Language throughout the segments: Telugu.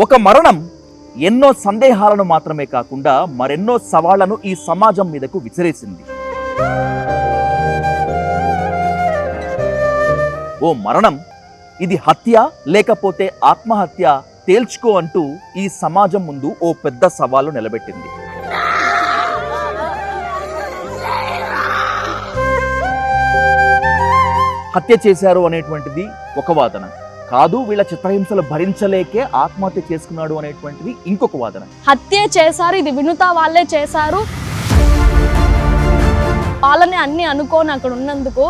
ఒక మరణం ఎన్నో సందేహాలను మాత్రమే కాకుండా మరెన్నో సవాళ్లను ఈ సమాజం మీదకు విసిరేసింది. ఓ మరణం, ఇది హత్య లేకపోతే ఆత్మహత్య తేల్చుకో అంటూ ఈ సమాజం ముందు ఓ పెద్ద సవాలు నిలబెట్టింది. హత్య చేశారు అనేటువంటిది ఒక వాదన, కాదు వీళ్ళ చిత్రహింసలు భరించలేకే ఆత్మహత్య చేసుకున్నాడు అనేటువంటిది ఇంకొక వాదన. హత్య చేశారు, ఇది వినుత వాళ్ళే చేశారు, వాళ్ళని అన్ని అనుకోని అక్కడ ఉన్నందుకు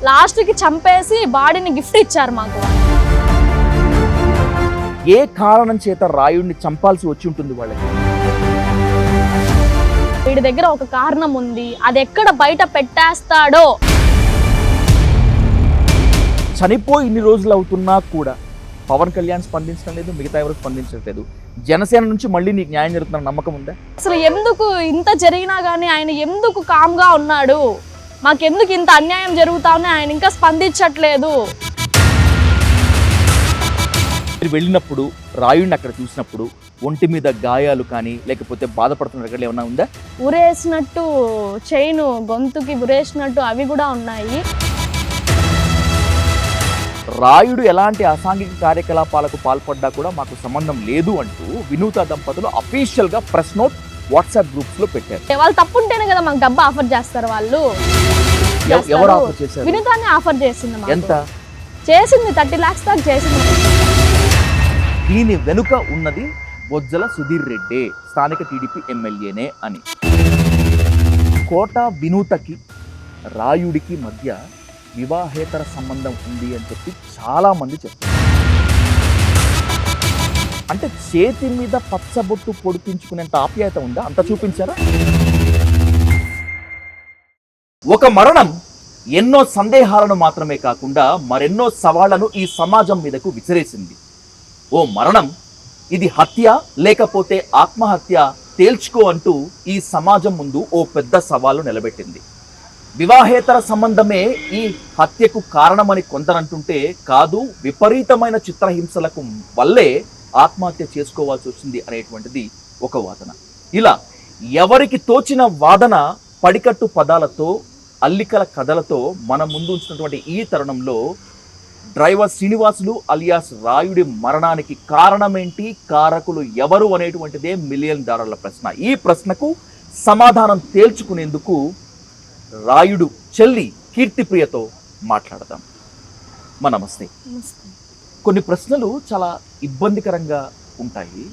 లాస్ట్కి చంపేసి బాడీని గిఫ్ట్ ఇచ్చారు మాకు. ఏ కారణం చేత రాయుడిని చంపాల్సి వచ్చి ఉంటుంది వాళ్ళకి? వీడి దగ్గర ఒక కారణం ఉంది, అది ఎక్కడ బయట పెట్టేస్తాడో. చనిపోయి ఇన్ని రోజులు అవుతున్నా కూడా పవన్ కళ్యాణ్ స్పందించడం లేదు, మిగతా ఎవరు స్పందించట్లేదు. జనసేన నుంచి మళ్ళీ నీకు న్యాయం జరుగుతున్న నమ్మకం ఉందా? అసలు ఎందుకు ఇంత జరిగినా కానీ ఆయన ఎందుకు కామ్గా ఉన్నాడు? మాకెందుకు ఇంత అన్యాయం జరుగుతా ఉన్నా ఆయన ఇంకా స్పందించట్లేదు? మీరు వెళ్ళినప్పుడు రాయుడిని అక్కడ చూసినప్పుడు ఒంటి మీద గాయాలు కానీ లేకపోతే బాధపడుతున్న రకాలు ఏమన్నా ఉందా? ఉరేసినట్టు చైను గొంతుకి ఉరేసినట్టు అవి కూడా ఉన్నాయి. రాయుడు ఎలాంటి అసాంఘిక కార్యకలాపాలకు పాల్పడ్డా కూడా మాకు సంబంధం లేదు అంటూ వినూత దంపతులు అఫీషియల్ గా ప్రెస్ నోట్ వాట్సాప్ గ్రూప్స్ లో పెట్టారు. వాళ్ళు తప్పుంటేనే కదా మాకు డబ్బు ఆఫర్ చేస్తారు. వాళ్ళు ఎవరు ఆఫర్ చేశారు? వినూతాన్ని ఆఫర్ చేసింది. ఎంత చేసింది? 30 lakhs దాకా చేసింది. దీని వెనుక ఉన్నది బొజ్జల సుధీర్ రెడ్డి, స్థానిక టీడీపీ ఎమ్మెల్యేనే అని. కోట వినూతకి రాయుడికి మధ్య వివాహేతర సంబంధం ఉంది అని చెప్పి చాలా మంది చెప్తారు. అంటే చేతి మీద పచ్చబొట్టు పొడిపించుకునేంత ఆప్యాయత ఉందా? అంత చూపించారా? ఒక మరణం ఎన్నో సందేహాలను మాత్రమే కాకుండా మరెన్నో సవాళ్లను ఈ సమాజం మీదకు విసిరేసింది. ఓ మరణం, ఇది హత్య లేకపోతే ఆత్మహత్య తేల్చుకో అంటూ ఈ సమాజం ముందు ఓ పెద్ద సవాలు నిలబెట్టింది. వివాహేతర సంబంధమే ఈ హత్యకు కారణమని కొందరంటుంటే, కాదు విపరీతమైన చిత్రహింసలకు వల్లే ఆత్మహత్య చేసుకోవాల్సి వచ్చింది అనేటువంటిది ఒక వాదన. ఇలా ఎవరికి తోచిన వాదన పడికట్టు పదాలతో అల్లికల కథలతో మన ముందు ఉంచినటువంటి ఈ తరుణంలో డ్రైవర్ శ్రీనివాసులు అలియాస్ రాయుడి మరణానికి కారణమేంటి, కారకులు ఎవరు అనేటువంటిదే $1,000,000 ప్రశ్న. ఈ ప్రశ్నకు సమాధానం తేల్చుకునేందుకు రాయుడు చెల్లి కీర్తిప్రియతో మాట్లాడదాం. నమస్తే. కొన్ని ప్రశ్నలు చాలా ఇబ్బందికరంగా ఉంటాయి,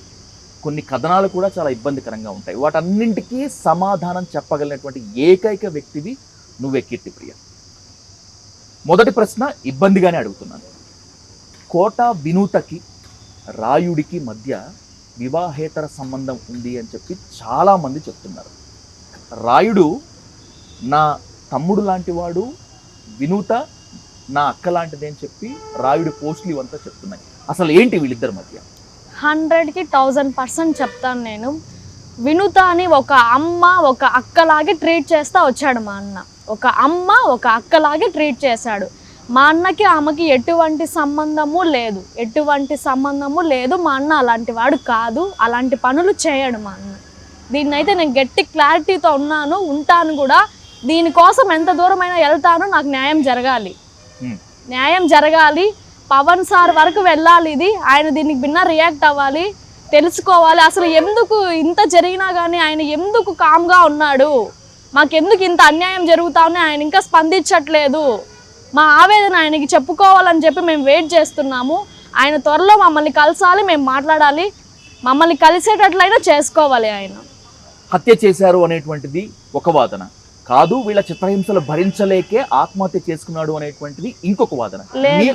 కొన్ని కథనాలు కూడా చాలా ఇబ్బందికరంగా ఉంటాయి. వాటన్నింటికీ సమాధానం చెప్పగలిగినటువంటి ఏకైక వ్యక్తివి నువ్వే కీర్తిప్రియ. మొదటి ప్రశ్న ఇబ్బందిగానే అడుగుతున్నాను. కోట వినూతకి రాయుడికి మధ్య వివాహేతర సంబంధం ఉంది అని చెప్పి చాలామంది చెప్తున్నారు. రాయుడు నా తమ్ముడు లాంటి వాడు, వినూత నా అక్క లాంటిది అని చెప్పి రాయుడు పోస్టులు ఇవంతా చెప్తున్నాయి. అసలు ఏంటి వీళ్ళిద్దరి మధ్య? 100కి 1000% చెప్తాను నేను. వినూత అని ఒక అమ్మ ఒక అక్కలాగే ట్రీట్ చేస్తా వచ్చాడు మా అన్న. ఒక అమ్మ ఒక అక్కలాగే ట్రీట్ చేశాడు. మా అన్నకి ఆమెకి ఎటువంటి సంబంధము లేదు, ఎటువంటి సంబంధము లేదు. మా అన్న అలాంటి వాడు కాదు, అలాంటి పనులు చేయడు మా అన్న. దీన్నైతే నేను గట్టి క్లారిటీతో ఉంటాను కూడా. దీనికోసం ఎంత దూరమైనా వెళ్తాను. నాకు న్యాయం జరగాలి, న్యాయం జరగాలి. పవన్ సార్ వరకు వెళ్ళాలి. ఇది ఆయన దీనికి భిన్న రియాక్ట్ అవ్వాలి, తెలుసుకోవాలి. అసలు ఎందుకు ఇంత జరిగినా కానీ ఆయన ఎందుకు కామ్గా ఉన్నాడు? మాకెందుకు ఇంత అన్యాయం జరుగుతా ఉన్నా ఆయన ఇంకా స్పందించట్లేదు? మా ఆవేదన ఆయనకి చెప్పుకోవాలని చెప్పి మేము వెయిట్ చేస్తున్నాము. ఆయన త్వరలో మమ్మల్ని కలసాలి, మేము మాట్లాడాలి, మమ్మల్ని కలిసేటట్లయినా చేసుకోవాలి. ఆయన హత్య చేశారు అనేటువంటిది ఒక వాదన, కాదు వీళ్ళ చిత్రహింసలు భరించలేకే ఆత్మహత్య చేసుకున్నాడు అనేటువంటిది ఇంకొక వాదన.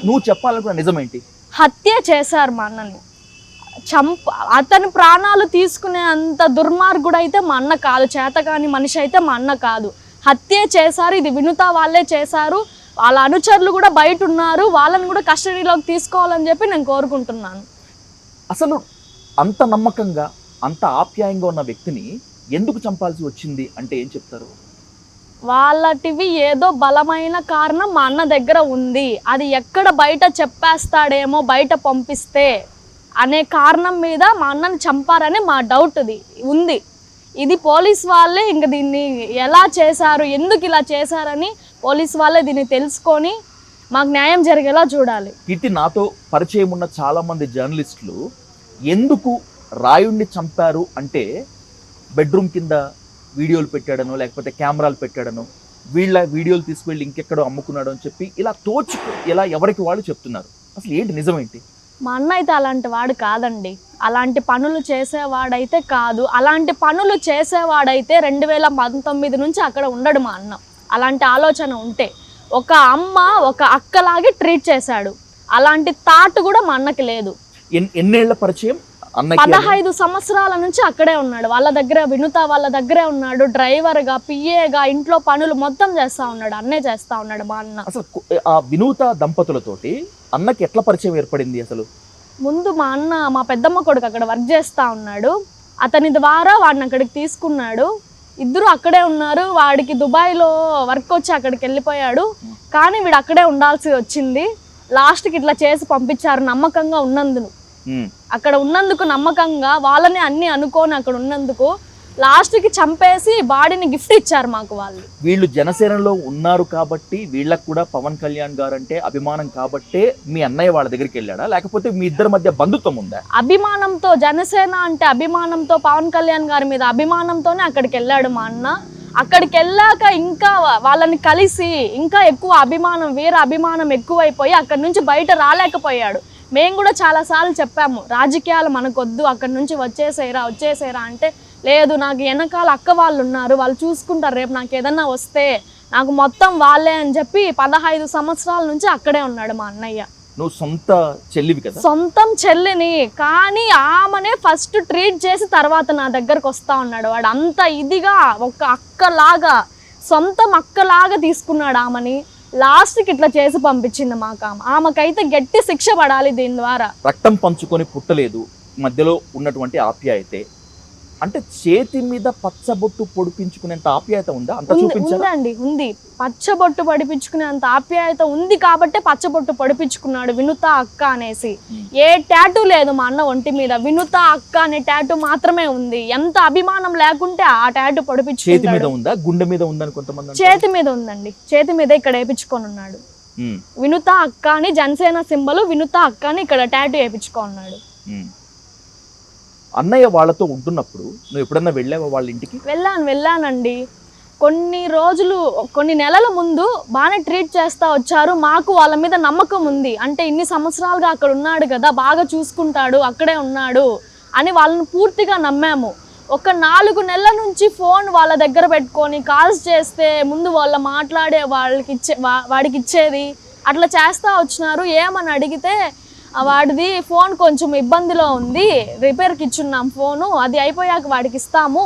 నువ్వు చెప్పాలనుకున్న నిజమేంటి? హత్య చేశారు మా అన్నని. అతని ప్రాణాలు తీసుకునే అంత దుర్మార్గుడు అయితే మా అన్న కాదు, చేతకాని మనిషి అయితే మా అన్న కాదు. హత్య చేశారు, ఇది వినుత వాళ్ళే చేశారు. వాళ్ళ అనుచరులు కూడా బయట ఉన్నారు, వాళ్ళని కూడా కస్టడీలోకి తీసుకోవాలని చెప్పి నేను కోరుకుంటున్నాను. అసలు అంత నమ్మకంగా అంత ఆప్యాయంగా ఉన్న వ్యక్తిని ఎందుకు చంపాల్సి వచ్చింది అంటే ఏం చెప్తారు? వాళ్ళటివి ఏదో బలమైన కారణం మా అన్న దగ్గర ఉంది. అది ఎక్కడ బయట చెప్పేస్తాడేమో, బయట పంపిస్తే అనే కారణం మీద మా అన్నని చంపారని మా డౌట్ ఉంది. ఇది పోలీస్ వాళ్ళే ఇంక దీన్ని ఎలా చేశారు, ఎందుకు ఇలా చేశారని పోలీస్ వాళ్ళే దీన్ని తెలుసుకొని మాకు న్యాయం జరిగేలా చూడాలి. కీర్తి, నాతో పరిచయం ఉన్న చాలామంది జర్నలిస్టులు ఎందుకు రాయుడిని చంపారు అంటే బెడ్రూమ్ కింద వీడియోలు పెట్టాడనో లేకపోతే కెమెరాలు పెట్టాడనో వీళ్ళ వీడియోలు తీసుకువెళ్ళి ఇంకెక్కడో అమ్ముకున్నాడు అని చెప్పి ఇలా ఇలా ఎవరికి వాళ్ళు చెప్తున్నారు. అసలు ఏంటి నిజమేంటి? మా అన్న అయితే అలాంటి వాడు కాదండి. అలాంటి పనులు చేసేవాడైతే కాదు. అలాంటి పనులు చేసేవాడైతే 2019 నుంచి అక్కడ ఉండడు మా అన్న. అలాంటి ఆలోచన ఉంటే ఒక అమ్మ ఒక అక్కలాగే ట్రీట్ చేశాడు. అలాంటి థాట్ కూడా మా అన్నకి లేదు. ఎన్నేళ్ల పరిచయం? 15 సంవత్సరాల నుంచి అక్కడే ఉన్నాడు. వాళ్ళ దగ్గర వినుత వాళ్ళ దగ్గరే ఉన్నాడు. డ్రైవర్గా, పిఏగా, ఇంట్లో పనులు మొత్తం చేస్తా ఉన్నాడు. అన్నే చేస్తా ఉన్నాడు మా అన్న. అసలు ఆ వినూత దంపతులతోటి అన్నకి ఎట్లా పరిచయం ఏర్పడింది? అసలు ముందు మా అన్న మా పెద్దమ్మ కొడుకు అక్కడ వర్క్ చేస్తా ఉన్నాడు. అతని ద్వారా వాడిని అక్కడికి తీసుకున్నాడు. ఇద్దరు అక్కడే ఉన్నారు. వాడికి దుబాయ్లో వర్క్ వచ్చి అక్కడికి వెళ్ళిపోయాడు. కానీ వీడు అక్కడే ఉండాల్సి వచ్చింది. లాస్ట్కి ఇట్లా చేసి పంపించారు నమ్మకంగా ఉన్నందుకు. అక్కడ ఉన్నందుకు నమ్మకంగా వాళ్ళని అన్ని అనుకోని అక్కడ ఉన్నందుకు లాస్ట్కి చంపేసి బాడీని గిఫ్ట్ ఇచ్చారు మాకు వాళ్ళు. వీళ్ళు జనసేనలో ఉన్నారు కాబట్టి వీళ్ళకు కూడా పవన్ కళ్యాణ్ గారు అంటే అభిమానం కాబట్టే మీ అన్నయ్య వాళ్ళ దగ్గరికి వెళ్ళాడా, లేకపోతే మీ ఇద్దరి మధ్య బంధుత్వం ఉందా? అభిమానంతో, జనసేన అంటే అభిమానంతో, పవన్ కళ్యాణ్ గారి మీద అభిమానంతోనే అక్కడికి వెళ్ళాడు మా అన్న. అక్కడికి వెళ్ళాక ఇంకా వాళ్ళని కలిసి ఇంకా ఎక్కువ అభిమానం, వీర అభిమానం ఎక్కువైపోయి అక్కడి నుంచి బయట రాలేకపోయాడు. మేము కూడా చాలాసార్లు చెప్పాము, రాజకీయాలు మనకొద్దు, అక్కడి నుంచి వచ్చేసేరా అంటే లేదు, నాకు వెనకాల అక్క వాళ్ళు ఉన్నారు, వాళ్ళు చూసుకుంటారు, రేపు నాకు ఏదన్నా వస్తే నాకు మొత్తం వాళ్ళే అని చెప్పి 15 సంవత్సరాల నుంచి అక్కడే ఉన్నాడు మా అన్నయ్య. నువ్వు సొంత చెల్లివి కదా? సొంతం చెల్లిని, కానీ ఆమెనే ఫస్ట్ ట్రీట్ చేసి తర్వాత నా దగ్గరకు వస్తా ఉన్నాడు. వాడు అంత ఇదిగా ఒక అక్కలాగా, సొంతం అక్కలాగా తీసుకున్నాడు ఆమెని. లాస్ట్కి ఇట్లా చేసి పంపించింది మాకు. ఆమెకైతే గట్టి శిక్ష పడాలి దీని ద్వారా. రక్తం పంచుకొని పుట్టలేదు, మధ్యలో ఉన్నటువంటి ఆప్యాయతే అంటే చేతి మీద పచ్చబొట్టు పొడిపించుకునేంత ఆప్యాయత ఉందా? అంత ఉందండి, ఉంది. పచ్చబొట్టు పొడిపించుకునేంత ఆప్యాయత ఉంది కాబట్టే పచ్చబొట్టు పొడిపించుకున్నాడు వినుత అక్క అనేసి. ఏ టాటూ లేదు మా అన్న ఒంటి మీద, వినుత అక్క అనే టాటూ మాత్రమే ఉంది. ఎంత అభిమానం లేకుంటే ఆ టాటూ పొడిపించు. చేతి మీద ఉందా, గుండె మీద ఉందని కొంతమంది? చేతి మీద ఉందండి, చేతి మీద ఇక్కడ వేయించుకొని ఉన్నాడు. వినుత అక్క అని జనసేన సింబల్, వినుత అక్క అని ఇక్కడ టాటూ వేయించుకున్నాడు. అన్నయ్య వాళ్ళతో ఉంటున్నప్పుడు నువ్వు ఎప్పుడన్నా వెళ్ళావా వాళ్ళ ఇంటికి? వెళ్ళానండి. కొన్ని నెలల ముందు బాగానే ట్రీట్ చేస్తా వచ్చారు. మాకు వాళ్ళ మీద నమ్మకం ఉంది. అంటే ఇన్ని సంవత్సరాలుగా అక్కడ ఉన్నాడు కదా, బాగా చూసుకుంటాడు, అక్కడే ఉన్నాడు అని వాళ్ళని పూర్తిగా నమ్మాము. ఒక 4 నెలల నుంచి ఫోన్ వాళ్ళ దగ్గర పెట్టుకొని కాల్స్ చేస్తే ముందు వాళ్ళ మాట్లాడే వాడికి ఇచ్చేది, అట్లా చేస్తా వచ్చినారు. ఏమని అడిగితే వాడిది ఫోన్ కొంచెం ఇబ్బందిలో ఉంది, రిపేర్కి ఇచ్చున్నాం ఫోను, అది అయిపోయాక వాడికి ఇస్తాము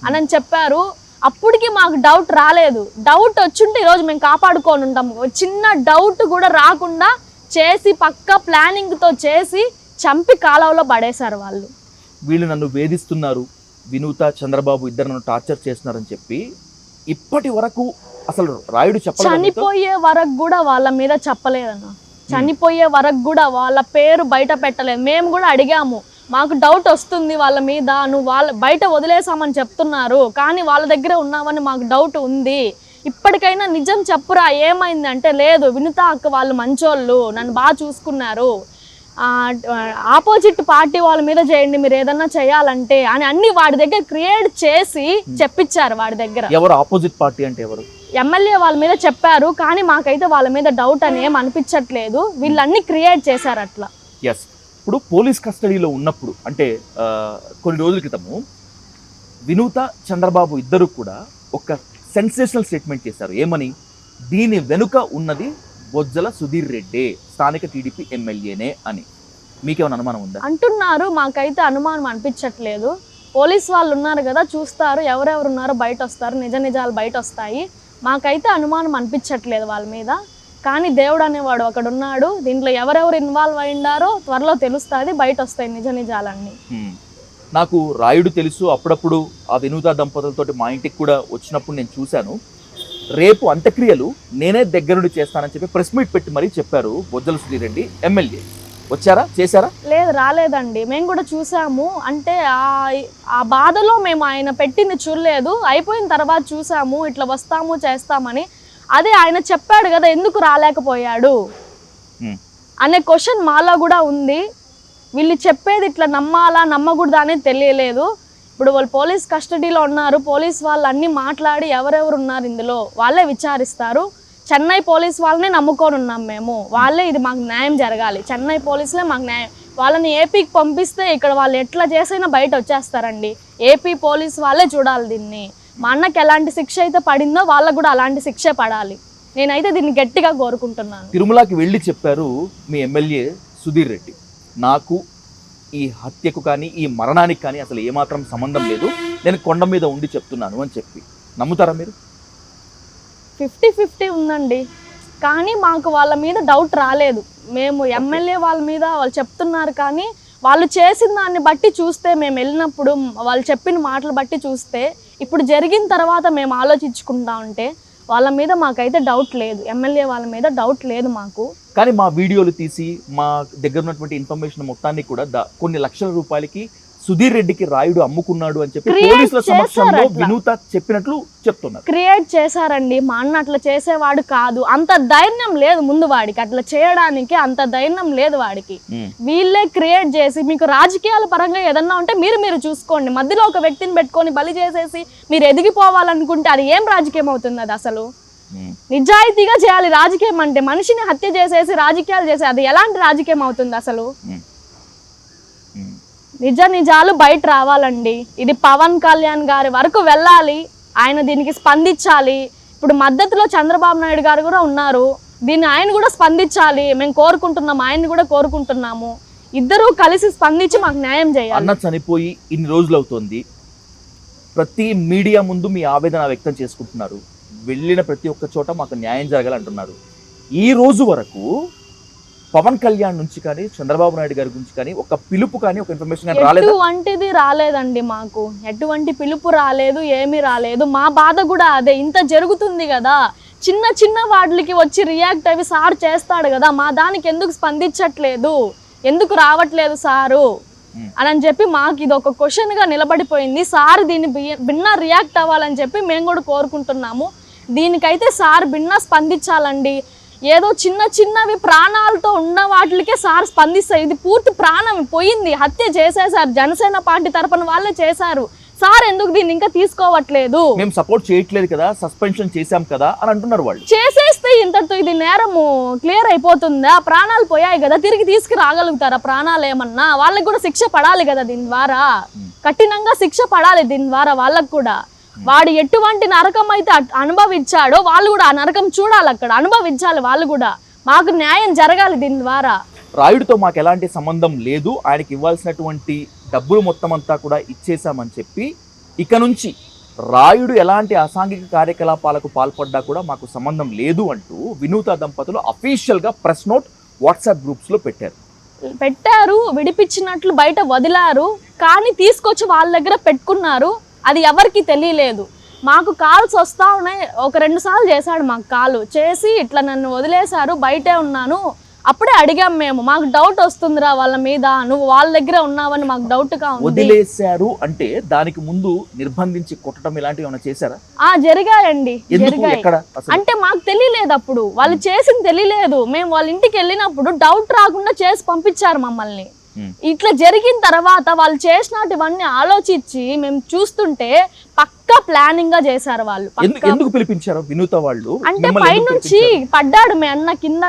అని చెప్పారు. అప్పటికి మాకు డౌట్ రాలేదు. డౌట్ వచ్చుంటే ఈరోజు మేము కాపాడుకొని ఉంటాము. చిన్న డౌట్ కూడా రాకుండా చేసి పక్క ప్లానింగ్తో చేసి చంపి కాలువలో పడేశారు వాళ్ళు. వీళ్ళు నన్ను వేధిస్తున్నారు, వినూత చంద్రబాబు ఇద్దరు నన్ను టార్చర్ చేస్తున్నారని చెప్పి ఇప్పటి వరకు అసలు రాయుడు చెప్పలేదు. చనిపోయే వరకు కూడా వాళ్ళ మీద చెప్పలేదన్న. చనిపోయే వరకు కూడా వాళ్ళ పేరు బయట పెట్టలేదు. మేము కూడా అడిగాము, మాకు డౌట్ వస్తుంది వాళ్ళ మీద, నువ్వు వాళ్ళ బయట వదిలేసామని చెప్తున్నారు కానీ వాళ్ళ దగ్గరే ఉన్నామని మాకు డౌట్ ఉంది, ఇప్పటికైనా నిజం చెప్పురా ఏమైంది అంటే, లేదు వినుత అక్క వాళ్ళు మంచోళ్ళు, నన్ను బాగా చూసుకున్నారు, ఆపోజిట్ పార్టీ వాళ్ళ మీద చేయండి మీరు ఏదన్నా చేయాలంటే అని అన్ని వాడి దగ్గర క్రియేట్ చేసి చెప్పించారు. వాడి దగ్గర ఎవరు ఆపోజిట్ పార్టీ అంటే ఎవరు? ఎమ్మెల్యే వాళ్ళ మీద చెప్పారు కానీ మాకైతే వాళ్ళ మీద డౌట్ అని ఏం అనిపించట్లేదు. వీళ్ళన్నీ క్రియేట్ చేశారు అట్లా. ఎస్, ఇప్పుడు పోలీస్ కస్టడీలో ఉన్నప్పుడు అంటే కొన్ని రోజుల క్రితము వినూత చంద్రబాబు ఇద్దరు కూడా ఒక సెన్సేషనల్ స్టేట్మెంట్ చేశారు. ఏమని? దీని వెనుక ఉన్నది బొజ్జల సుధీర్ రెడ్డి, స్థానిక టీడీపీ ఎమ్మెల్యేనే అని. మీకేమైనా అనుమానం ఉందా? అంటున్నారు, మాకైతే అనుమానం అనిపించట్లేదు. పోలీస్ వాళ్ళు ఉన్నారు కదా, చూస్తారు, ఎవరెవరు ఉన్నారో బయట వస్తారు, నిజాలు బయట వస్తాయి. మాకైతే అనుమానం అనిపించట్లేదు వాళ్ళ మీద. కానీ దేవుడు అనేవాడు అక్కడ ఉన్నాడు. దీంట్లో ఎవరెవరు ఇన్వాల్వ్ అయ్యిండారో త్వరలో తెలుస్తుంది, బయట వస్తాయి నిజాలన్నీ. నాకు రాయుడు తెలుసు, అప్పుడప్పుడు ఆ వినూత దంపతులతోటి మా ఇంటికి కూడా వచ్చినప్పుడు నేను చూశాను. రేపు అంత్యక్రియలు నేనే దగ్గరుండి చేస్తానని చెప్పి ప్రెస్ మీట్ పెట్టి మరీ చెప్పారు బొజ్జల సుధీర్ రెడ్డి ఎమ్మెల్యే. వచ్చారా, చేశారా? లేదు, రాలేదండి. మేము కూడా చూసాము. అంటే ఆ బాధలో మేము ఆయన పెట్టింది చూడలేదు. అయిపోయిన తర్వాత చూసాము ఇట్లా వస్తాము చేస్తామని. అదే ఆయన చెప్పాడు కదా ఎందుకు రాలేకపోయాడు అనే క్వశ్చన్ మాలో కూడా ఉంది. వీళ్ళు చెప్పేది ఇట్లా నమ్మాలా నమ్మకూడదా అనేది తెలియలేదు. ఇప్పుడు వాళ్ళు పోలీస్ కస్టడీలో ఉన్నారు. పోలీస్ వాళ్ళు అన్నీ మాట్లాడి ఎవరెవరు ఉన్నారు ఇందులో వాళ్ళే విచారిస్తారు. చెన్నై పోలీస్ వాళ్ళనే నమ్ముకొని ఉన్నాం మేము. వాళ్ళే ఇది మాకు న్యాయం జరగాలి, చెన్నై పోలీసులే మాకు న్యాయం. వాళ్ళని ఏపీకి పంపిస్తే ఇక్కడ వాళ్ళు ఎట్లా చేసైనా బయట వచ్చేస్తారండి. ఏపీ పోలీస్ వాళ్ళే చూడాలి దీన్ని. మా అన్నకి ఎలాంటి శిక్ష అయితే పడిందో వాళ్ళకు కూడా అలాంటి శిక్షే పడాలి. నేనైతే దీన్ని గట్టిగా కోరుకుంటున్నాను. తిరుమలకి వెళ్ళి చెప్పారు మీ ఎమ్మెల్యే సుధీర్ రెడ్డి, నాకు ఈ హత్యకు కానీ ఈ మరణానికి కానీ అసలు ఏమాత్రం సంబంధం లేదు, నేను కొండ మీద ఉండి చెప్తున్నాను అని చెప్పి. నమ్ముతారా మీరు? 50-50 ఉందండి. కానీ మాకు వాళ్ళ మీద డౌట్ రాలేదు. మేము ఎమ్మెల్యే వాళ్ళ మీద వాళ్ళు చెప్తున్నారు కానీ వాళ్ళు చేసిన దాన్ని బట్టి చూస్తే, మేము వెళ్ళినప్పుడు వాళ్ళు చెప్పిన మాటలు బట్టి చూస్తే, ఇప్పుడు జరిగిన తర్వాత మేము ఆలోచించుకుంటా ఉంటే వాళ్ళ మీద మాకైతే డౌట్ లేదు. ఎమ్మెల్యే వాళ్ళ మీద డౌట్ లేదు మాకు. కానీ మా వీడియోలు తీసి మా దగ్గర ఉన్నటువంటి ఇన్ఫర్మేషన్ మొత్తాన్ని కూడా కొన్ని లక్షల రూపాయలకి సుధీర్ రెడ్డికి రాయుడు అమ్ముకున్నాడు అని చెప్పి పోలీసుల సమక్షంలో వినూత చెప్పినట్లు చెప్తున్నారు. క్రియేట్ చేశారండి. మా అన్న అట్లా చేసేవాడు కాదు. అంత ధైర్యం లేదు ముందు వాడికి, అట్లా చేయడానికి అంత ధైర్యం లేదు వాడికి. వీళ్ళే క్రియేట్ చేసి, మీకు రాజకీయాల పరంగా ఏదన్నా ఉంటే మీరు చూసుకోండి. మధ్యలో ఒక వ్యక్తిని పెట్టుకొని బలి చేసేసి మీరు ఎదిగిపోవాలనుకుంటే అది ఏం రాజకీయం అవుతుంది? అది అసలు నిజాయితీగా చేయాలి రాజకీయం అంటే. మనిషిని హత్య చేసేసి రాజకీయాలు చేసి అది ఎలాంటి రాజకీయం అవుతుంది అసలు? నిజాలు బయట రావాలండి. ఇది పవన్ కళ్యాణ్ గారి వరకు వెళ్ళాలి. ఆయన దీనికి స్పందించాలి. ఇప్పుడు మద్దతులో చంద్రబాబు నాయుడు గారు కూడా ఉన్నారు. దీన్ని ఆయన కూడా స్పందించాలి. మేము కోరుకుంటున్నాము, ఆయన్ని కూడా కోరుకుంటున్నాము. ఇద్దరూ కలిసి స్పందించి మాకు న్యాయం చేయాలి. అన్న చనిపోయి ఇన్ని రోజులు అవుతుంది. ప్రతి మీడియా ముందు మీ ఆవేదన వ్యక్తం చేసుకుంటున్నారు. వెళ్ళిన ప్రతి ఒక్క చోట మాకు న్యాయం జరగాలంటున్నారు. ఈ రోజు వరకు పవన్ కళ్యాణ్ నుంచి కానీ చంద్రబాబు నాయుడు గారి గురించి కానీ ఒక పిలుపు కానీ ఒక ఇన్ఫర్మేషన్ కానీ రాలేదు. ఎటువంటిది రాలేదండి మాకు. ఎటువంటి పిలుపు రాలేదు, ఏమీ రాలేదు. మా బాధ కూడా అదే. ఇంత జరుగుతుంది కదా, చిన్న వాటికి వచ్చి రియాక్ట్ అవి సార్ చేస్తాడు కదా, మా దానికి ఎందుకు స్పందించట్లేదు, ఎందుకు రావట్లేదు సారు అని చెప్పి మాకు ఇది ఒక క్వశ్చన్గా నిలబడిపోయింది. సార్ దీన్ని భిన్న రియాక్ట్ అవ్వాలని చెప్పి మేము కూడా కోరుకుంటున్నాము. దీనికైతే సార్ భిన్న స్పందించాలండి. ఏదో చిన్నవి ప్రాణాలతో ఉన్న వాటికే సార్ స్పందిస్తారు. ఇది పూర్తి ప్రాణం పోయింది, హత్య చేసేసారు. జనసేన పార్టీ తరపున వాళ్ళే చేశారు. సార్ ఎందుకు దీన్ని ఇంకా తీసుకోవట్లేదు? మేము సపోర్ట్ చేయట్లేదు కదా, సస్పెన్షన్ చేశాం కదా అని అంటున్నారు వాళ్ళు. చేసేస్తే ఇంతటితో ఇది నేరము క్లియర్ అయిపోతుందా? ప్రాణాలు పోయాయి కదా, తిరిగి తీసుకురాగలుగుతారా? ప్రాణాలు ఏమన్నా వాళ్ళకి కూడా శిక్ష పడాలి కదా, దీని ద్వారా కఠినంగా శిక్ష పడాలి. దీని ద్వారా వాళ్ళకు కూడా వాడు ఎటువంటి నరకం అయితే అనుభవించాడో వాళ్ళు కూడా ఆ నరకం చూడాలి, అక్కడ అనుభవించాలి వాళ్ళు కూడా. మాకు న్యాయం జరగాలి దీని ద్వారా. రాయుడితో మాకు ఎలాంటి సంబంధం లేదు, ఆయనకి ఇవ్వాల్సినటువంటి డబ్బులు మొత్తం అంతా కూడా ఇచ్చేసామని చెప్పి ఇక నుంచి రాయుడు ఎలాంటి అసాంఘిక కార్యకలాపాలకు పాల్పడ్డా కూడా మాకు సంబంధం లేదు అంటూ వినూత దంపతులు అఫీషియల్గా ప్రెస్ నోట్ వాట్సాప్ గ్రూప్స్లో పెట్టారు. విడిపించినట్లు బయట వదిలారు, కానీ తీసుకొచ్చి వాళ్ళ దగ్గర పెట్టుకున్నారు. అది ఎవరికి తెలియలేదు. మాకు కాల్స్ వస్తూ ఉన్నాయి. ఒక 2 సార్లు చేశాడు మాకు కాలు చేసి, ఇట్లా నన్ను వదిలేశారు, బయటే ఉన్నాను. అప్పుడే అడిగాం మేము, మాకు డౌట్ వస్తుందిరా వాళ్ళ మీద, నువ్వు వాళ్ళ దగ్గర ఉన్నావని మాకు డౌట్గా ఉంది. వదిలేశారు అంటే దానికి ముందు నిర్బంధించి కొట్టడం ఇలాంటివి ఏమైనా చేశారా? జరిగాయండి, జరిగాయి. అంటే మాకు తెలియలేదు అప్పుడు, వాళ్ళు చేసింది తెలియలేదు. మేము వాళ్ళ ఇంటికి వెళ్ళినప్పుడు డౌట్ రాకుండా చేసి పంపించారు మమ్మల్ని. ఇట్లా జరిగిన తర్వాత వాళ్ళు చేసినటువన్నీ ఆలోచించి మేము చూస్తుంటే పక్కా ప్లానింగ్ గా చేశారు వాళ్ళు. ఎందుకు పిలిపించారు వినూత వాళ్ళు? అంటే పైనుంచి పడ్డాడు, మీ అన్న కింద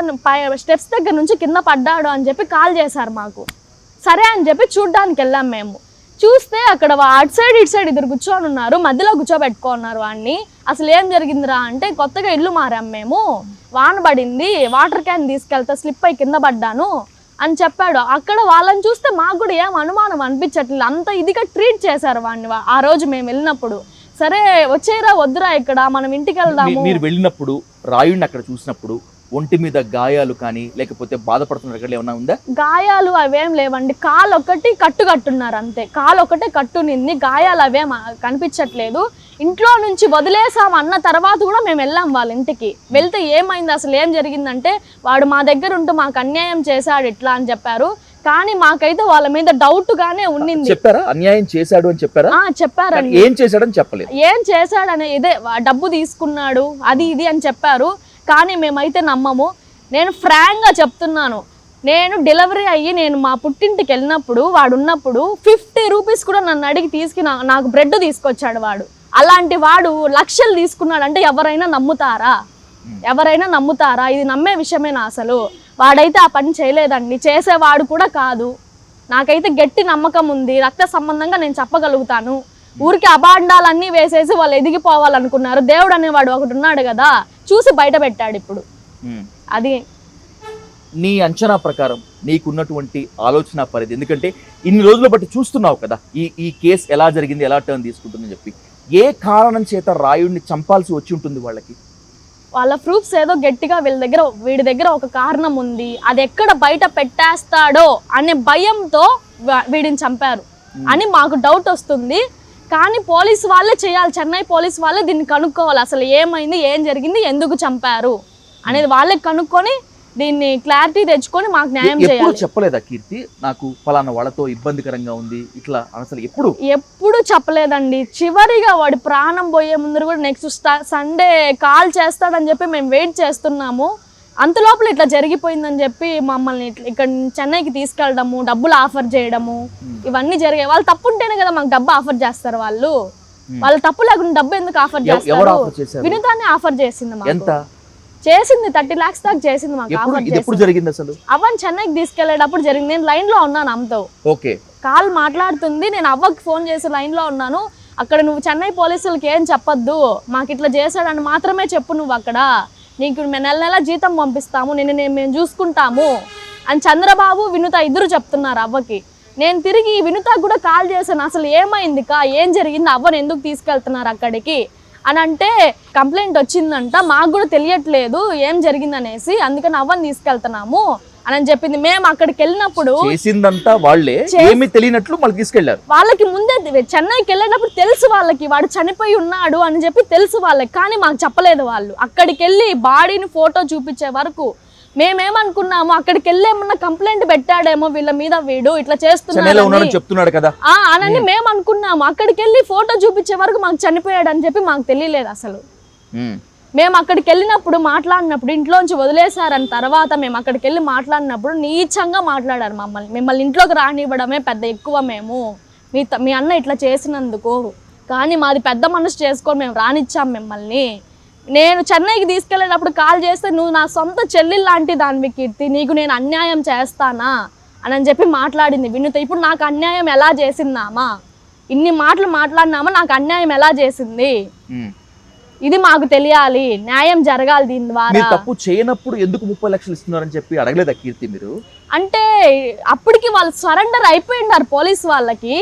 స్టెప్స్ దగ్గర నుంచి కింద పడ్డాడు అని చెప్పి కాల్ చేశారు మాకు. సరే అని చెప్పి చూడ్డానికి వెళ్ళాం మేము. చూస్తే అక్కడ అటు సైడ్ ఇటు సైడ్ ఇద్దరు కూర్చొని ఉన్నారు, మధ్యలో కూర్చోబెట్టుకున్నారు వాడిని. అసలు ఏం జరిగిందిరా అంటే, కొత్తగా ఇల్లు మారాం మేము, వాన పడింది, వాటర్ క్యాన్ తీసుకెళ్తే స్లిప్ అయి కింద పడ్డాను అని చెప్పాడు. అక్కడ వాళ్ళని చూస్తే మాకు కూడా ఏం అనుమానం అనిపించట్లేదు. అంత ఇదిగా ట్రీట్ చేశారు వాడిని ఆ రోజు మేము వెళ్ళినప్పుడు. సరే వచ్చేరా వద్దురా ఇక్కడ మనం ఇంటికి వెళ్దాము. మీరు వెళ్ళినప్పుడు రాయుడిని అక్కడ చూసినప్పుడు ఒంటి మీద గాయాలు కానీ లేకపోతే బాధపడుతున్న ఏమన్నా ఉందా? గాయాలు అవేం లేవండి, కాలు ఒకటి కట్టున్నారు అంతే, కాలు ఒకటే కట్టునింది, గాయాలు అవేం కనిపించట్లేదు. ఇంట్లో నుంచి వదిలేసాం అన్న తర్వాత కూడా మేము వెళ్ళాం వాళ్ళ ఇంటికి. వెళ్తే ఏమైంది అసలు ఏం జరిగిందంటే, వాడు మా దగ్గర ఉంటూ మాకు అన్యాయం చేశాడు ఇట్లా అని చెప్పారు. కానీ మాకైతే వాళ్ళ మీద డౌట్ గానే ఉండింది. చెప్పారా అన్యాయం చేశాడు అని చెప్పారా? చెప్పారండి. ఏం చేశాడని చెప్పలేదు. ఏం చేశాడనే ఇదే డబ్బు తీసుకున్నాడు అది ఇది అని చెప్పారు. కానీ మేమైతే నమ్మము. నేను ఫ్రాంక్గా చెప్తున్నాను, నేను డెలివరీ అయ్యి నేను మా పుట్టింటికి వెళ్ళినప్పుడు వాడు ఉన్నప్పుడు 50 రూపీస్ కూడా నన్ను అడిగి నాకు బ్రెడ్ తీసుకొచ్చాడు వాడు. అలాంటి వాడు లక్షలు తీసుకున్నాడంటే ఎవరైనా నమ్ముతారా? ఇది నమ్మే విషయమేనా అసలు? వాడైతే ఆ పని చేయలేదండి, చేసేవాడు కూడా కాదు. నాకైతే గట్టి నమ్మకం ఉంది, రక్త సంబంధంగా నేను చెప్పగలుగుతాను. ఊరికి అబాండాలన్నీ వేసేసి వాళ్ళు ఎదిగిపోవాలనుకున్నారు. దేవుడు అనేవాడు ఒకటి ఉన్నాడు కదా, చూసి బయట పెట్టాడు ఇప్పుడు. అది నీ అంచనా ప్రకారం నీకున్నటువంటి ఆలోచన పరిధి, ఎందుకంటే ఇన్ని రోజులు బట్టి చూస్తున్నావు కదా ఈ కేసు ఎలా జరిగింది, ఎలా టర్న్ తీసుకుంటుందని చెప్పి, ఏ కారణం చేత రాయుడిని చంపాల్సి వచ్చి ఉంటుంది వాళ్ళకి? వాళ్ళ ప్రూఫ్స్ ఏదో గట్టిగా వీడి దగ్గర ఒక కారణం ఉంది, అది ఎక్కడ బయట పెట్టేస్తాడో అనే భయంతో వీడిని చంపారు అని మాకు డౌట్ వస్తుంది. కానీ పోలీసు వాళ్ళే చేయాలి, చెన్నై పోలీసు వాళ్ళే దీన్ని కనుక్కోవాలి. అసలు ఏమైంది, ఏం జరిగింది, ఎందుకు చంపారు అనేది వాళ్ళే కనుక్కొని దీన్ని క్లారిటీ తెచ్చుకొని మాకు న్యాయం చేయాలి. చెప్పలేదా కీర్తి, నాకు ఫలానా వాళ్ళతో ఇబ్బందికరంగా ఉంది ఇట్లా అసలు ఎప్పుడు చెప్పలేదండి. చివరిగా వాడి ప్రాణం పోయే ముందు కూడా నెక్స్ట్ సండే కాల్ చేస్తాడని చెప్పి మేము వెయిట్ చేస్తున్నాము. అంతలోపల ఇట్లా జరిగిపోయిందని చెప్పి మమ్మల్ని ఇక్కడ చెన్నైకి తీసుకెళ్ళడము, డబ్బులు ఆఫర్ చేయడము, ఇవన్నీ జరిగాయి. వాళ్ళు తప్పు ఉంటేనే కదా మాకు డబ్బు ఆఫర్ చేస్తారు. వాళ్ళు తప్పు లేకుండా డబ్బు ఎందుకు ఆఫర్ చేస్తారు? వినూతాన్ని ఆఫర్ చేసింది, చేసింది 30 lakhs దాకా చేసింది మాకు ఆఫర్. అవ్వని చెన్నైకి తీసుకెళ్లేటప్పుడు జరిగింది. నేను లైన్ లో ఉన్నాను, అమ్మతో కాల్ మాట్లాడుతుంది, నేను అవ్వకి ఫోన్ చేసి లైన్ లో ఉన్నాను. అక్కడ నువ్వు చెన్నై పోలీసులకి ఏం చెప్పొద్దు, మాకు ఇట్లా చేశాడని మాత్రమే చెప్పు, నువ్వు అక్కడ నీకు నెల జీతం పంపిస్తాము, మేము చూసుకుంటాము అని చంద్రబాబు వినూత ఇద్దరు చెప్తున్నారు అవ్వకి. నేను తిరిగి వినూతకు కూడా కాల్ చేశాను, అసలు ఏమైంది ఏం జరిగింది, అవ్వని ఎందుకు తీసుకెళ్తున్నారు అక్కడికి అని అంటే, కంప్లైంట్ వచ్చిందంట, మాకు కూడా తెలియట్లేదు ఏం జరిగింది అనేసి, అందుకని అవ్వని తీసుకెళ్తున్నాము అని చెప్పింది. మేము అక్కడికి వెళ్ళినప్పుడు చేసిందంతా వాళ్ళే, ఏమీ తెలియనట్లు మళ్ళీ తీసుకెళ్లారు. వాళ్ళకి ముందే చెన్నైకి వెళ్ళేటప్పుడు తెలుసు వాళ్ళకి వాడు చనిపోయి ఉన్నాడు అని చెప్పి తెలుసు వాళ్ళకి, కానీ మాకు చెప్పలేదు. వాళ్ళు అక్కడికి వెళ్ళి బాడీని ఫోటో చూపించే వరకు మేమేమనుకున్నాము, అక్కడికి వెళ్ళి ఏమన్నా కంప్లైంట్ పెట్టాడేమో వీళ్ళ మీద, వీడు ఇట్లా చెప్తున్నాడు కదా అని మేము అనుకున్నాము. అక్కడికి వెళ్ళి ఫోటో చూపించే వరకు మాకు చనిపోయాడు అని చెప్పి మాకు తెలియలేదు అసలు. మేము అక్కడికి వెళ్ళినప్పుడు మాట్లాడినప్పుడు ఇంట్లోంచి వదిలేశారని తర్వాత మేము అక్కడికి వెళ్ళి మాట్లాడినప్పుడు నీచంగా మాట్లాడారు మిమ్మల్ని ఇంట్లోకి రానివ్వడమే పెద్ద ఎక్కువ, మేము మీ అన్న ఇట్లా చేసినందుకు, కానీ మాది పెద్ద మనసు చేసుకొని మేము రానిచ్చాం మిమ్మల్ని. నేను చెన్నైకి తీసుకెళ్ళేటప్పుడు కాల్ చేస్తే, నువ్వు నా సొంత చెల్లి లాంటి దానివి కీర్తి, నీకు నేను అన్యాయం చేస్తానా అని చెప్పి మాట్లాడింది వినూత. ఇప్పుడు నాకు అన్యాయం ఎలా చేసిందామా, ఇన్ని మాటలు మాట్లాడినామా, నాకు అన్యాయం ఎలా చేసింది, ఇది మాకు తెలియాలి, న్యాయం జరగాలి దీని ద్వారా. తప్పు చేయనప్పుడు ఎందుకు 30 లక్షలు ఇస్తున్నారని చెప్పి అడగలేదా కీర్తి మీరు? అంటే అప్పటికి వాళ్ళు సరెండర్ అయిపోయినారు పోలీసు వాళ్ళకి.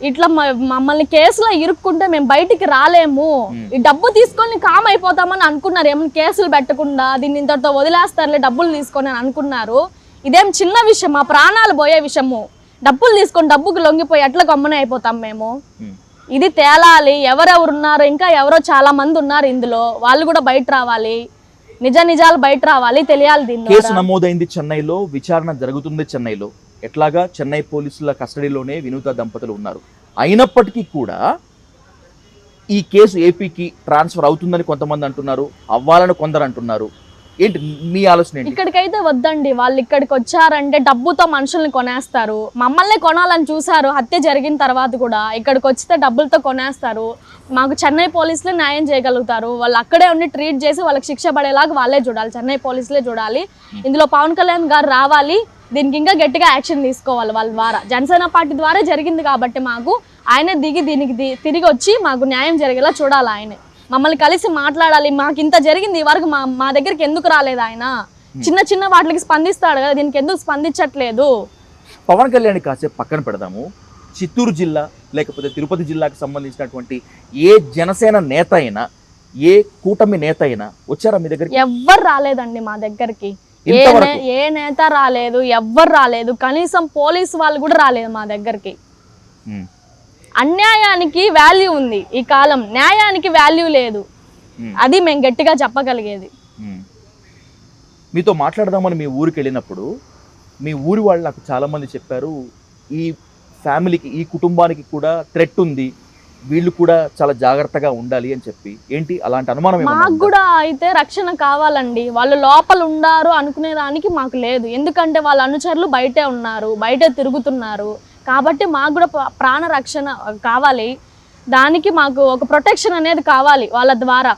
ఇట్లా మమ్మల్ని కేసులో ఇరుక్కుంటే మేము బయటికి రాలేము, ఈ డబ్బు తీసుకొని కామ్ అయిపోతామని అనుకున్నారు. ఏమైనా కేసులు పెట్టకుండా దీన్ని ఇంతటితో వదిలేస్తారులే డబ్బులు తీసుకొని అని అనుకున్నారు. ఇదేం చిన్న విషయం, మా ప్రాణాలు పోయే విషయము. డబ్బులు తీసుకొని డబ్బుకి లొంగిపోయి ఎట్లా గమ్మనే అయిపోతాం మేము. ఇది తేలాలి, ఎవరెవరు ఉన్నారు, ఇంకా ఎవరో చాలా మంది ఉన్నారు ఇందులో, వాళ్ళు కూడా బయట రావాలి, నిజాలు బయట రావాలి, తెలియాలి. దీన్ని కేసు నమోదైంది చెన్నైలో, విచారణ జరుగుతుంది చెన్నైలో. ఎట్లాగా చెన్నై పోలీసుల కస్టడీలోనే వినూత దంపతులు ఉన్నారు. అయినప్పటికీ కూడా ఈ కేసు ఏపీకి ట్రాన్స్ఫర్ అవుతుందని కొంతమంది అంటున్నారు, అవ్వాలని కొందరు అంటున్నారు. ఏంటి మీ ఆలోచన? ఇక్కడికైతే వద్దండి, వాళ్ళు ఇక్కడికి వచ్చారంటే డబ్బుతో మనుషుల్ని కొనేస్తారు. మమ్మల్ని కొనాలని చూసారు హత్య జరిగిన తర్వాత కూడా, ఇక్కడికి వచ్చితే డబ్బులతో కొనేస్తారు. మాకు చెన్నై పోలీసులే న్యాయం చేయగలుగుతారు. వాళ్ళు అక్కడే ఉండి ట్రీట్ చేసి వాళ్ళకి శిక్ష పడేలాగా వాళ్ళే చూడాలి, చెన్నై పోలీసులే చూడాలి. ఇందులో పవన్ కళ్యాణ్ గారు రావాలి, దీనికి ఇంకా గట్టిగా యాక్షన్ తీసుకోవాలి వాళ్ళ ద్వారా. జనసేన పార్టీ ద్వారా జరిగింది కాబట్టి మాకు ఆయనే దీనికి తిరిగి వచ్చి మాకు న్యాయం జరిగేలా చూడాలి. ఆయనే మమ్మల్ని కలిసి మాట్లాడాలి. మాకు ఇంత జరిగింది, ఈ వరకు మా దగ్గరికి ఎందుకు రాలేదు ఆయన? చిన్న వాటికి స్పందిస్తాడు కదా, దీనికి ఎందుకు స్పందించట్లేదు? పవన్ కళ్యాణ్ కాసేపు పక్కన పెడదాము. చిత్తూరు జిల్లా లేకపోతే తిరుపతి జిల్లాకు సంబంధించినటువంటి ఏ జనసేన నేత అయినా ఏ కూటమి నేత అయినా వచ్చారా మీ దగ్గరికి? ఎవ్వరు రాలేదండి మా దగ్గరికి. ఇంతవరకు ఏ నేత రాలేదు, ఎవ్వరు రాలేదు. కనీసం పోలీసు వాళ్ళు కూడా రాలేదు మా దగ్గరికి. అన్యాయానికి వాల్యూ ఉంది ఈ కాలం, న్యాయానికి వాల్యూ లేదు. అది మేము గట్టిగా చెప్పగలిగేది. మీతో మాట్లాడదామని మీ ఊరికి వెళ్ళినప్పుడు మీ ఊరి వాళ్ళు నాకు చాలామంది చెప్పారు, ఈ ఫ్యామిలీకి, ఈ కుటుంబానికి కూడా థ్రెట్ ఉంది, వీళ్ళు కూడా చాలా జాగ్రత్తగా ఉండాలి అని చెప్పి. ఏంటి అలాంటి అనుమానం? మాకు కూడా అయితే రక్షణ కావాలండి. వాళ్ళు లోపల ఉండారు అనుకునేదానికి మాకు లేదు. ఎందుకంటే వాళ్ళ అనుచరులు బయటే ఉన్నారు, బయటే తిరుగుతున్నారు. కాబట్టి మాకు కూడా ప్రాణ రక్షణ కావాలి. దానికి మాకు ఒక ప్రొటెక్షన్ అనేది కావాలి వాళ్ళ ద్వారా.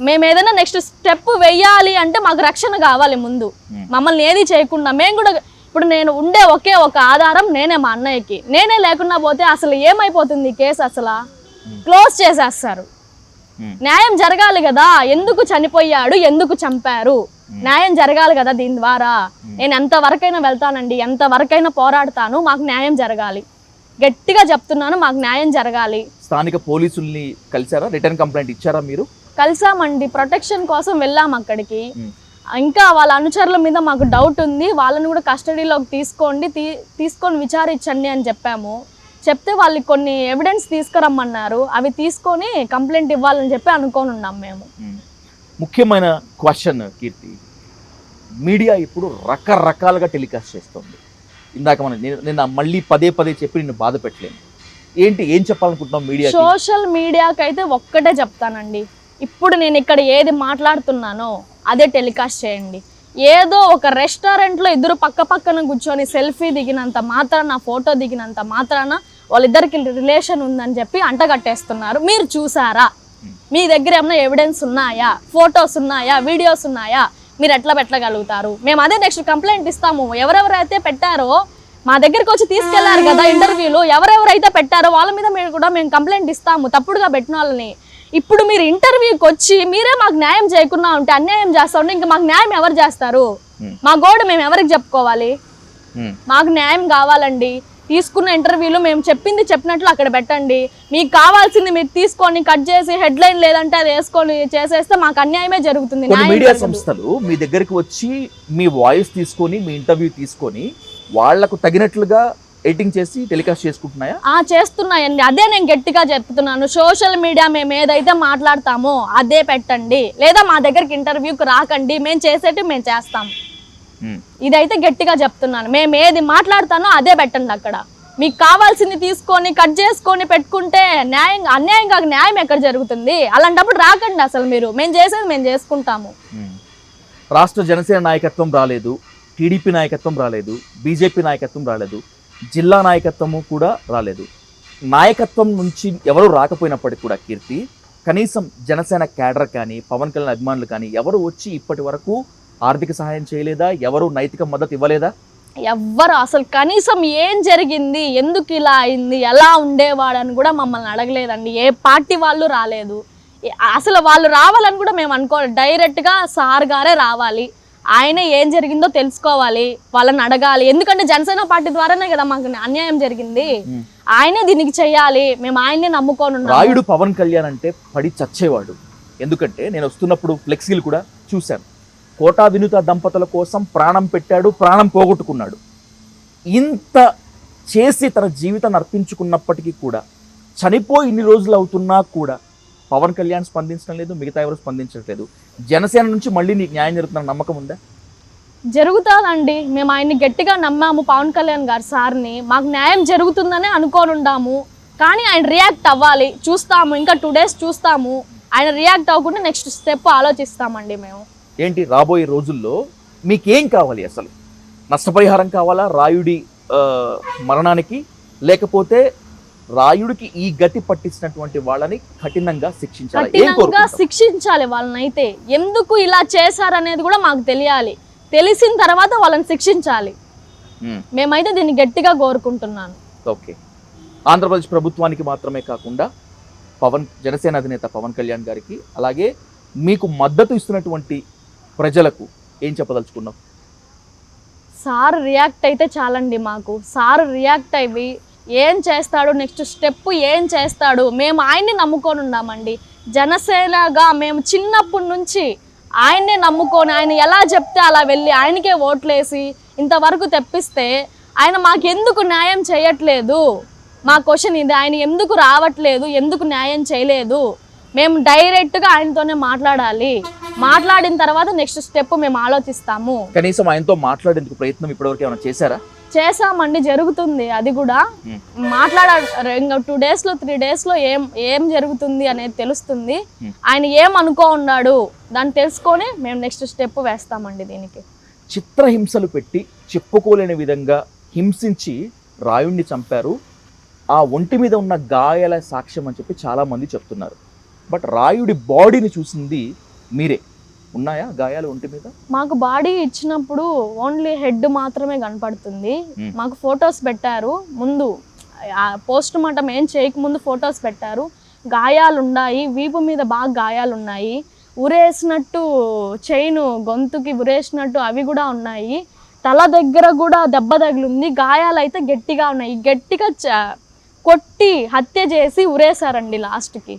మేము ఏదైనా నెక్స్ట్ స్టెప్ వెయ్యాలి అంటే మాకు రక్షణ కావాలి ముందు. మమ్మల్ని ఏది చేయకుండా మేము కూడా, ఇప్పుడు నేను ఉండే ఒకే ఒక ఆధారం నేనే, మా అన్నయ్యకి. నేనే లేకుండా పోతే అసలు ఏమైపోతుంది కేసు? అసలు క్లోజ్ చేసేస్తారు. న్యాయం జరగాలి కదా. ఎందుకు చనిపోయాడు, ఎందుకు చంపారు, న్యాయం జరగాలి కదా దీని ద్వారా. నేను ఎంతవరకైనా వెళ్తానండి, ఎంతవరకైనా పోరాడతాను. మాకు న్యాయం జరగాలి. గట్టిగా చెప్తున్నాను, మాకు న్యాయం జరగాలి. స్థానిక పోలీసుల్ని కలిసారా? రిటర్న్ కంప్లైంట్ ఇచ్చారా మీరు? కలిసామండి, ప్రొటెక్షన్ కోసం వెళ్ళాం అక్కడికి. ఇంకా వాళ్ళ అనుచరుల మీద మాకు డౌట్ ఉంది, వాళ్ళని కూడా కస్టడీలోకి తీసుకొని విచారించండి అని చెప్పాము. చెప్తే వాళ్ళు కొన్ని ఎవిడెన్స్ తీసుకురమ్మన్నారు. అవి తీసుకొని కంప్లైంట్ ఇవ్వాలని చెప్పి అనుకొని ఉన్నాం మేము. ముఖ్యమైన క్వశ్చన్ కీర్తి, మీడియా ఇప్పుడు రకరకాలుగా టెలికాస్ట్ చేస్తుంది. ఇందాక మనం నేను మళ్ళీ పదే చెప్పి నిన్ను బాధ పెట్టలేను. ఏం చెప్పాలనుకుంటున్నాం మీడియా? సోషల్ మీడియాకైతే ఒక్కటే చెప్తానండి, ఇప్పుడు నేను ఇక్కడ ఏది మాట్లాడుతున్నానో అదే టెలికాస్ట్ చేయండి. ఏదో ఒక రెస్టారెంట్లో ఇద్దరు పక్కన కూర్చొని సెల్ఫీ దిగినంత మాత్రాన, ఫోటో దిగినంత మాత్రాన వాళ్ళిద్దరికి రిలేషన్ ఉందని చెప్పి అంటగట్టేస్తున్నారు. మీరు చూసారా? మీ దగ్గర ఏమైనా ఎవిడెన్స్ ఉన్నాయా, ఫొటోస్ ఉన్నాయా, వీడియోస్ ఉన్నాయా? మీరు ఎట్లా పెట్టగలుగుతారు? మేము అదే నెక్స్ట్ కంప్లైంట్ ఇస్తాము. ఎవరెవరైతే పెట్టారో మా దగ్గరికి వచ్చి తీసుకెళ్లారు కదా ఇంటర్వ్యూలు, ఎవరెవరైతే పెట్టారో వాళ్ళ మీద మేము కంప్లైంట్ ఇస్తాము, తప్పుడుగా పెట్టిన వాళ్ళని. ఇప్పుడు మీరు ఇంటర్వ్యూకి వచ్చి మీరే మాకు న్యాయం చేయకుండా ఉంటే, అన్యాయం చేస్తా ఉంటే ఇంకా మాకు న్యాయం ఎవరు చేస్తారు? మా గోడ మేము ఎవరికి చెప్పుకోవాలి? మాకు న్యాయం కావాలండి. తీసుకున్న ఇంటర్వ్యూలు మేము చెప్పింది చెప్పినట్లు అక్కడ పెట్టండి. మీకు కావాల్సింది మీరు తీసుకొని కట్ చేసి హెడ్లైన్ లేదంటే అది వేసుకొని చేసేస్తే మాకు అన్యాయమే జరుగుతుంది. మీడియా సంస్థలు మీ దగ్గరికి వచ్చి మీ వాయిస్ తీసుకొని, మీ ఇంటర్వ్యూ తీసుకొని వాళ్లకు తగినట్లుగా ఎడిటింగ్ చేసి టెలికాస్ట్ చేసుకుంటున్నాయా? చేస్తున్నాయండి. అదే నేను గట్టిగా చెప్తున్నాను. సోషల్ మీడియా మేము ఏదైతే మాట్లాడతామో అదే పెట్టండి, లేదా మా దగ్గరికి ఇంటర్వ్యూకి రాకండి. మేము చేసేటి మేము చేస్తాం. ఇదైతే గట్టిగా చెప్తున్నాను. మేము ఏది మాట్లాడతానో అదే పెట్టండి. అక్కడ మీకు కావాల్సింది తీసుకొని కట్ చేసుకొని పెట్టుకుంటే అన్యాయం కాక న్యాయం ఎక్కడ జరుగుతుంది? అలాంటప్పుడు రాకండి అసలు. మేము చేసేది మేము చేసుకుంటాము. రాష్ట్ర జనసేన నాయకత్వం రాలేదు, టీడీపీ నాయకత్వం రాలేదు, బీజేపీ నాయకత్వం రాలేదు, జిల్లా నాయకత్వము కూడా రాలేదు. నాయకత్వం నుంచి ఎవరు రాకపోయినప్పటికీ కూడా కీర్తి, కనీసం జనసేన క్యాడర్ కానీ, పవన్ కళ్యాణ్ అభిమానులు కానీ ఎవరు వచ్చి ఇప్పటి వరకు ఆర్థిక సహాయం చేయలేదా? ఎవరు నైతిక మద్దతు ఇవ్వలేదా? ఎవ్వరు అసలు కనీసం ఏం జరిగింది, ఎందుకు ఇలా అయింది, ఎలా ఉండేవాడని కూడా మమ్మల్ని అడగలేదండి. ఏ పార్టీ వాళ్ళు రాలేదు. అసలు వాళ్ళు రావాలని కూడా మేము అనుకోలేదు. డైరెక్ట్గా సార్ గారే రావాలి, ఆయన ఏం జరిగిందో తెలుసుకోవాలి, వాళ్ళని అడగాలి. ఎందుకంటే జనసేన పార్టీ ద్వారానే కదా మాకు అన్యాయం జరిగింది. ఆయనే దీనికి చెయ్యాలి. మేము ఆయనే నమ్ముకొని ఉన్నాం. రాయుడు పవన్ కళ్యాణ్ అంటే పడి చచ్చేవాడు. ఎందుకంటే నేను వస్తున్నప్పుడు ఫ్లెక్సీలు కూడా చూశాను. కోటా వినుత దంపతుల కోసం ప్రాణం పెట్టాడు, ప్రాణం పోగొట్టుకున్నాడు. ఇంత చేసి తన జీవితాన్ని అర్పించుకున్నప్పటికీ కూడా, చనిపోయి ఇన్ని రోజులు అవుతున్నా కూడా పవన్ కళ్యాణ్ స్పందించడం లేదు, మిగతా ఎవరు స్పందించట్లేదు. జనసేన నుంచి మళ్ళీ నీకు న్యాయం జరుగుతున్న నమ్మకం ఉందా? జరుగుతుందండి. మేము ఆయన్ని గట్టిగా నమ్మాము, పవన్ కళ్యాణ్ గారు సార్ని. మాకు న్యాయం జరుగుతుందనే అనుకోని ఉన్నాము. కానీ ఆయన రియాక్ట్ అవ్వాలి. చూస్తాము, ఇంకా 2 days చూస్తాము. ఆయన రియాక్ట్ అవ్వకుండా నెక్స్ట్ స్టెప్ ఆలోచిస్తామండి మేము. ఏంటి రాబోయే రోజుల్లో మీకేం కావాలి? అసలు నష్టపరిహారం కావాలా రాయుడి మరణానికి, లేకపోతే రాయుడికి ఈ గతి పట్టించినటువంటి వాళ్ళని కఠినంగా శిక్షించాలి వాళ్ళనైతే. ఎందుకు ఇలా చేశారనేది కూడా మాకు తెలియాలి. తెలిసిన తర్వాత వాళ్ళని శిక్షించాలి. మేమైతే దీన్ని గట్టిగా కోరుకుంటున్నాను. ఓకే. ఆంధ్రప్రదేశ్ ప్రభుత్వానికి మాత్రమే కాకుండా జనసేన అధినేత పవన్ కళ్యాణ్ గారికి, అలాగే మీకు మద్దతు ఇస్తున్నటువంటి ప్రజలకు ఏం చెప్పదలుచుకున్నావు? సార్ రియాక్ట్ అయితే చాలండి మాకు. సార్ రియాక్ట్ అయ్యి ఏం చేస్తాడు, నెక్స్ట్ స్టెప్ ఏం చేస్తాడు, మేము ఆయన్ని నమ్ముకొని ఉన్నామండి. జనసేనగా మేము చిన్నప్పటి నుంచి ఆయన్నే నమ్ముకొని ఆయన ఎలా చెప్తే అలా వెళ్ళి ఆయనకే ఓట్లేసి ఇంతవరకు తెప్పిస్తే ఆయన మాకెందుకు న్యాయం చేయట్లేదు? మా క్వశ్చన్ ఇది, ఆయన ఎందుకు రావట్లేదు, ఎందుకు న్యాయం చేయలేదు? మేము డైరెక్ట్గా ఆయనతోనే మాట్లాడాలి, మాట్లాడిన తర్వాత నెక్స్ట్ స్టెప్ మేము ఆలోచిస్తాము. కనీసం ఆయనతో మాట్లాడేందుకు ప్రయత్నం ఇప్పటివరకు ఏమైనా చేశారా? చేసామండి, జరుగుతుంది అది కూడా. ఇంకా 2 days లో 3 days లో ఏం జరుగుతుంది అనేది తెలుస్తుంది. ఆయన ఏం అనుకో ఉన్నాడు దాన్ని తెలుసుకొని మేము నెక్స్ట్ స్టెప్ వేస్తామండి. దీనికి చిత్రహింసలు పెట్టి చెప్పుకోలేని విధంగా హింసించి రాయుడిని చంపారు. ఆ ఒంటి మీద ఉన్న గాయాల సాక్ష్యం అని చెప్పి చాలా మంది చెప్తున్నారు. బట్ రాయుడి బాడీని చూసింది మీరే. ఉన్నాయా గాయాలు ఒంటి మీద? మాకు బాడీ ఇచ్చినప్పుడు ఓన్లీ హెడ్ మాత్రమే కనపడుతుంది. మాకు ఫొటోస్ పెట్టారు ముందు, పోస్ట్ మార్టం ఏం చేయకముందు ఫొటోస్ పెట్టారు. గాయాలు ఉన్నాయి, వీపు మీద బాగా గాయాలు ఉన్నాయి, ఉరేసినట్టు చైను గొంతుకి ఉరేసినట్టు అవి కూడా ఉన్నాయి. తల దగ్గర కూడా దెబ్బ తగిలింది. గాయాలు అయితే గట్టిగా ఉన్నాయి. గట్టిగా కొట్టి హత్య చేసి ఉరేశారండి లాస్ట్కి.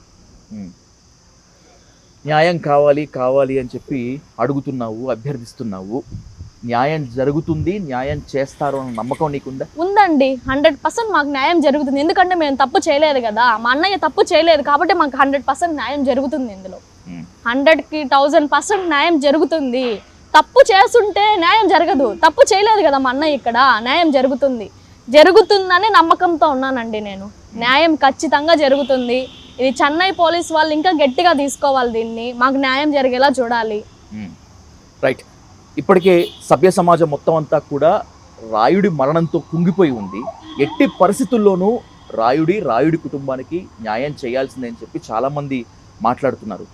న్యాయం కావాలి కావాలి అని చెప్పి అడుగుతున్నావు, అభ్యర్థిస్తున్నావు. న్యాయం జరుగుతుంది, న్యాయం చేస్తారు అన్న నమ్మకం నీకుందా? ఉందండి, 100% మాకు న్యాయం జరుగుతుంది. ఎందుకంటే మేము తప్పు చేయలేదు కదా, మా అన్నయ్య తప్పు చేయలేదు కాబట్టి మాకు 100% న్యాయం జరుగుతుంది. ఇందులో 100కి 1000% న్యాయం జరుగుతుంది. తప్పు చేస్తుంటే న్యాయం జరగదు. తప్పు చేయలేదు కదా మా అన్నయ్య, ఇక్కడ న్యాయం జరుగుతుందని నమ్మకంతో ఉన్నానండి నేను. న్యాయం ఖచ్చితంగా జరుగుతుంది. ఇది చెన్నై పోలీస్ వాళ్ళు ఇంకా గట్టిగా తీసుకోవాలి దీన్ని, మాకు న్యాయం జరిగేలా చూడాలి. రైట్. ఇప్పటికే సభ్య సమాజం మొత్తం అంతా కూడా రాయుడి మరణంతో కుంగిపోయి ఉంది. ఎట్టి పరిస్థితుల్లోనూ రాయుడి కుటుంబానికి న్యాయం చేయాల్సిందని చెప్పి చాలామంది మాట్లాడుతున్నారు.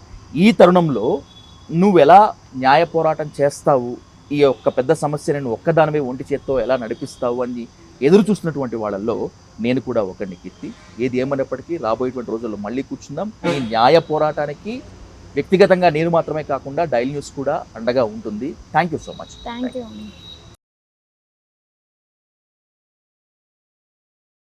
ఈ తరుణంలో నువ్వెలా న్యాయ పోరాటం చేస్తావు, ఈ యొక్క పెద్ద సమస్యను నువ్వు ఒక్కదానివే ఒంటి చేత్తో ఎలా నడిపిస్తావు అని ఎదురు చూస్తున్నటువంటి వాళ్ళల్లో నేను కూడా ఒకరిని కీర్తి. ఏది ఏమైనప్పటికీ రాబోయేటువంటి రోజుల్లో మళ్ళీ కూర్చుందాం. ఈ న్యాయ పోరాటానికి వ్యక్తిగతంగా నేను మాత్రమే కాకుండా డైలీ న్యూస్ కూడా అండగా ఉంటుంది. Thank you so much. Thank you.